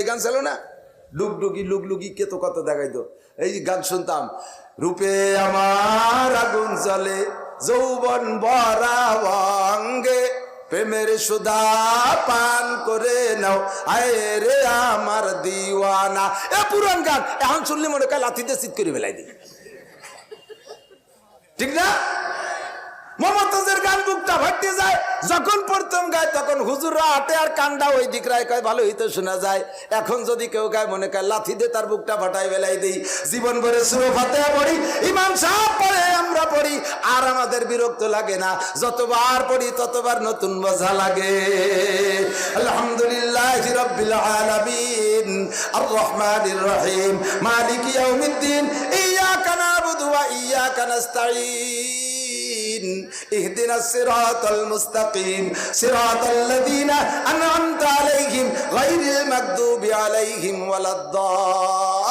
গান ছিল না, ডুগডুগি লুগলুগি কে তো কত দেখাইতো। এই গান শুনতাম, রূপে আমার আগুন জ্বলে যৌবন ভরা অঙ্গে, প্রেমের সুধা পান করে নাও আয় রে আমার দিওয়ানা। এ পুরান গান এখন শুনলে মনে হয় লাথিতে চিৎ করে বেলাই দিই, ঠিক না? মমতাজের গান বুকটা ফাটতে যায়, যখন প্রথম গায় তখন হুজুররা হাটে আর কান্ডা ওই দিক রায় কয় ভালো হইতে শোনা যায়। এখন যদি কেউ গায় মনে কয় লাথি দিয়ে তার বুকটা ফাটাই বেলাই দেই। জীবন ভরে সূরা ফাতিহা পড়ি, ইমাম সাহেব পড়ে, আমরা পড়ি, আর আমাদের বিরক্ত লাগে না। যতবার পড়ি ততবার নতুন মজা লাগে। আলহামদুলিল্লাহি রাব্বিল আলামিন আর রহমানির রহিম মালিকি ইয়াউমিদ্দিন ইয়াকা না'বুদু ওয়া ইয়াকা নাস্তাঈন اهدنا الصراط المستقيم صراط الذين أنعمت عليهم غير المغضوب عليهم ولا الضالين